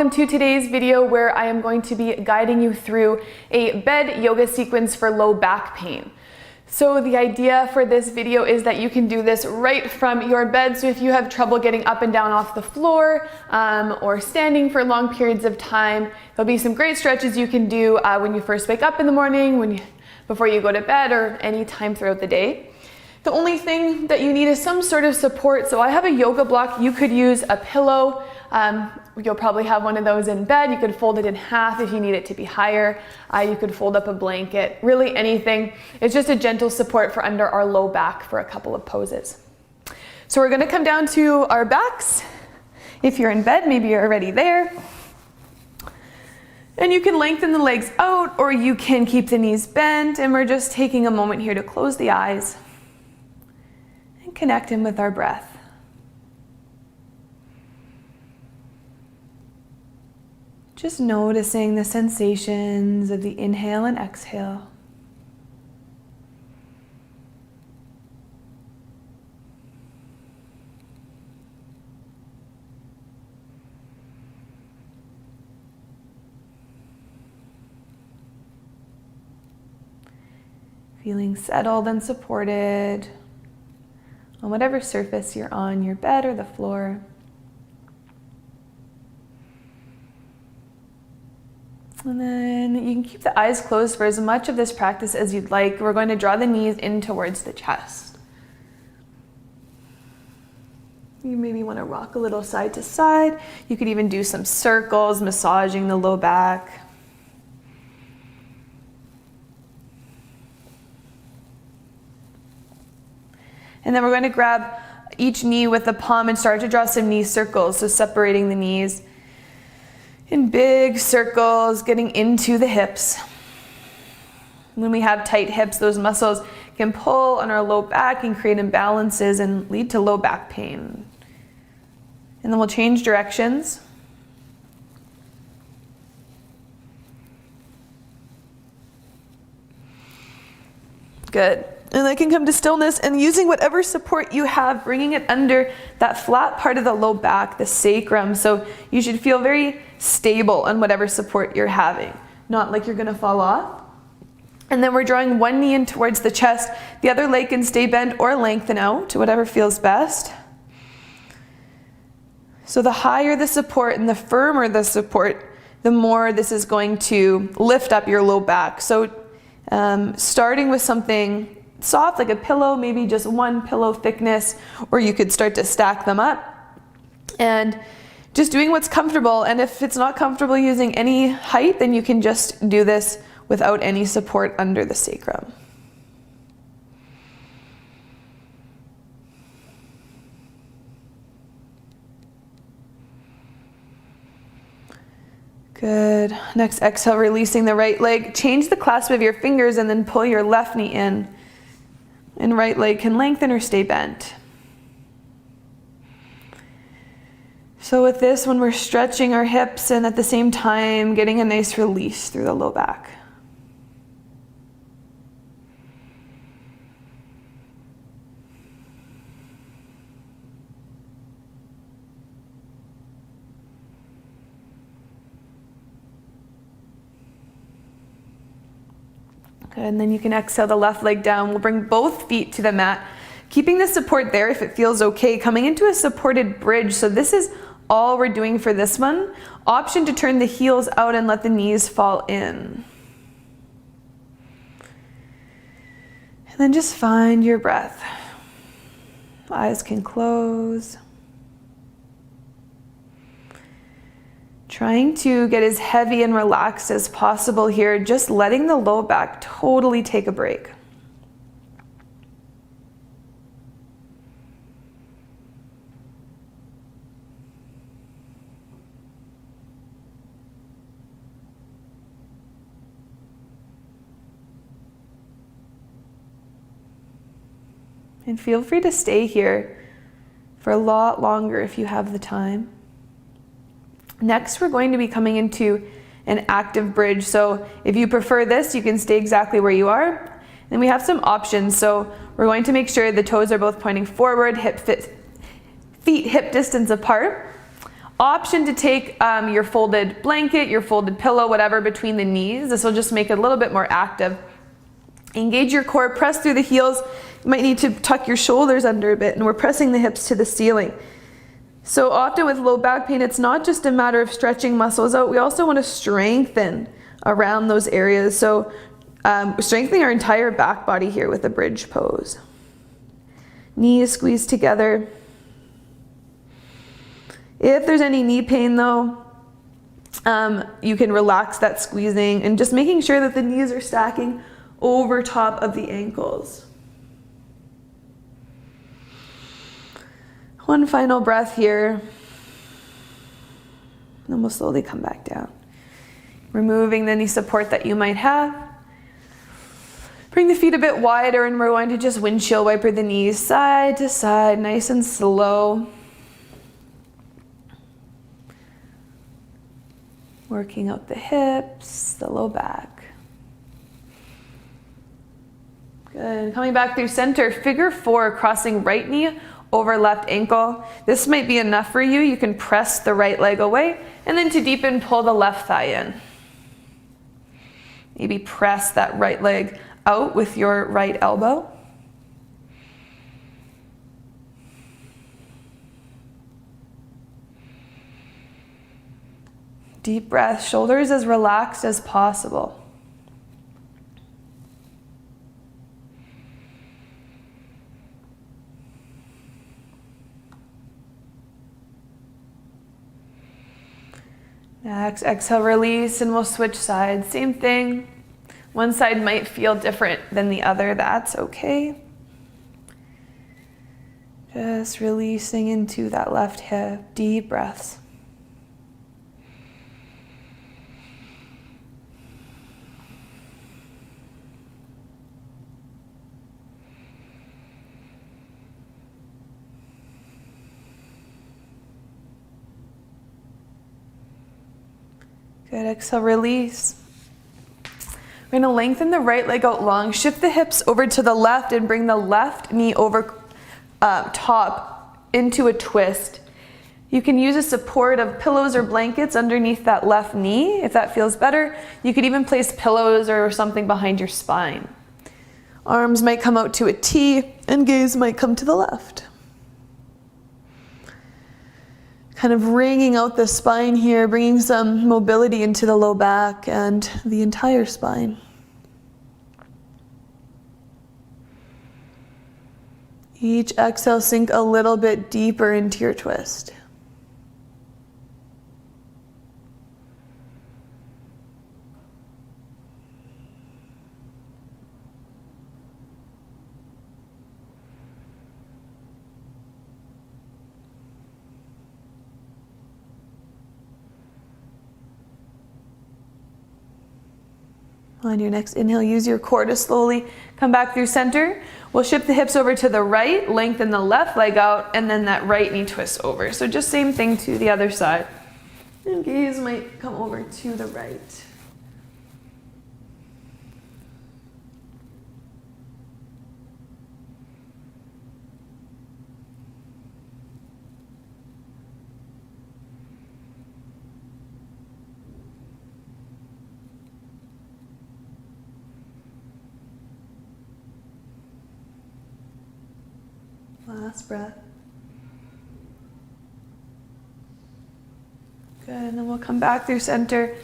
welcome to today's video where I am going to be guiding you through a bed yoga sequence for low back pain. So the idea for this video is that you can do this right from your bed. So if you have trouble getting up and down off the floor or standing for long periods of time, there'll be some great stretches you can do when you first wake up in the morning, before you go to bed, or any time throughout the day. The only thing that you need is some sort of support. So I have a yoga block. You could use a pillow. You'll probably have one of those in bed. You could fold it in half if you need it to be higher. You could fold up a blanket, really anything. It's just a gentle support for under our low back for a couple of poses. So we're gonna come down to our backs. If you're in bed, maybe you're already there. And you can lengthen the legs out, or you can keep the knees bent. And we're just taking a moment here to close the eyes and connect in with our breath. Just noticing the sensations of the inhale and exhale. Feeling settled and supported on whatever surface you're on, your bed or the floor. And then you can keep the eyes closed for as much of this practice as you'd like. We're going to draw the knees in towards the chest. You maybe want to rock a little side to side. You could even do some circles, massaging the low back. And then we're going to grab each knee with the palm and start to draw some knee circles, so separating the knees in big circles, getting into the hips. When we have tight hips, those muscles can pull on our low back and create imbalances and lead to low back pain. And then we'll change directions. Good. And then can come to stillness and using whatever support you have, bringing it under that flat part of the low back, the sacrum. So you should feel very stable on whatever support you're having, not like you're gonna fall off. And then we're drawing one knee in towards the chest. The other leg can stay bent or lengthen out to whatever feels best. So the higher the support and the firmer the support, the more this is going to lift up your low back. So starting with something soft like a pillow, maybe just one pillow thickness, or you could start to stack them up and just doing what's comfortable. And if it's not comfortable using any height, then you can just do this without any support under the sacrum. Good. Next exhale, releasing the right leg. Change the clasp of your fingers and then pull your left knee in. And right leg can lengthen or stay bent. So with this, when we're stretching our hips and at the same time getting a nice release through the low back. Good, and then you can exhale the left leg down. We'll bring both feet to the mat, keeping the support there if it feels okay, coming into a supported bridge. So this is all we're doing for this one. Option to turn the heels out and let the knees fall in. And then just find your breath. Eyes can close. Trying to get as heavy and relaxed as possible here, just letting the low back totally take a break. And feel free to stay here for a lot longer if you have the time. Next, we're going to be coming into an active bridge. So if you prefer this, you can stay exactly where you are. Then we have some options. So we're going to make sure the toes are both pointing forward, feet hip distance apart. Option to take your folded blanket, your folded pillow, whatever, between the knees. This will just make it a little bit more active. Engage your core, press through the heels. You might need to tuck your shoulders under a bit, and we're pressing the hips to the ceiling. So often with low back pain, it's not just a matter of stretching muscles out. We also want to strengthen around those areas. So strengthening our entire back body here with a bridge pose. Knees squeeze together. If there's any knee pain though, you can relax that squeezing and just making sure that the knees are stacking over top of the ankles. One final breath here. Then we'll slowly come back down. Removing any support that you might have. Bring the feet a bit wider, and we're going to just windshield wiper the knees side to side, nice and slow. Working out the hips, the low back. Good. Coming back through center, figure 4, crossing right knee over left ankle. This might be enough for you. You can press the right leg away, and then to deepen, pull the left thigh in. Maybe press that right leg out with your right elbow. Deep breath, shoulders as relaxed as possible. Next, exhale, release, and we'll switch sides. Same thing. One side might feel different than the other. That's okay. Just releasing into that left hip. Deep breaths. Good, exhale, release. We're gonna lengthen the right leg out long, shift the hips over to the left and bring the left knee over top into a twist. You can use a support of pillows or blankets underneath that left knee if that feels better. You could even place pillows or something behind your spine. Arms might come out to a T and gaze might come to the left. Kind of wringing out the spine here, bringing some mobility into the low back and the entire spine. Each exhale, sink a little bit deeper into your twist. On your next inhale, use your core to slowly come back through center. We'll shift the hips over to the right, lengthen the left leg out, and then that right knee twists over. So just same thing to the other side. And gaze might come over to the right. Last breath. Good, and then we'll come back through center.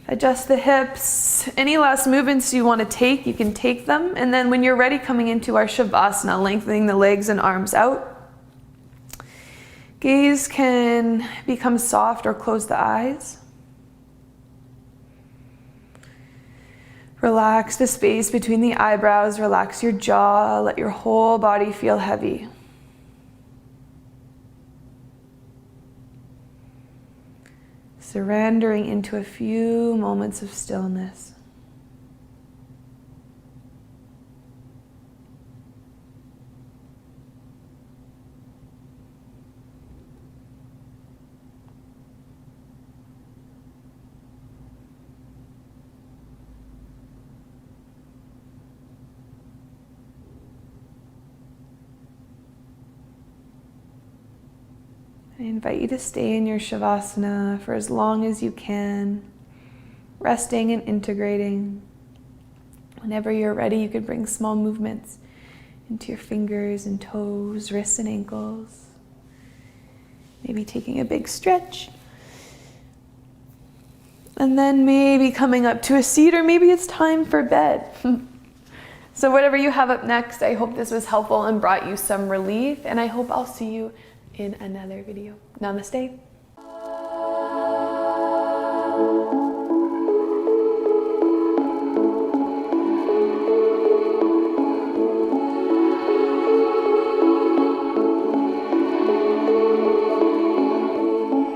Adjust the hips. Any last movements you want to take, you can take them. And then when you're ready, coming into our Savasana, lengthening the legs and arms out. Gaze can become soft or close the eyes. Relax the space between the eyebrows, relax your jaw, let your whole body feel heavy. Surrendering into a few moments of stillness. I invite you to stay in your Savasana for as long as you can, resting and integrating. Whenever you're ready, you can bring small movements into your fingers and toes, wrists and ankles. Maybe taking a big stretch. And then maybe coming up to a seat, or maybe it's time for bed. So whatever you have up next, I hope this was helpful and brought you some relief, and I hope I'll see you in another video. Namaste.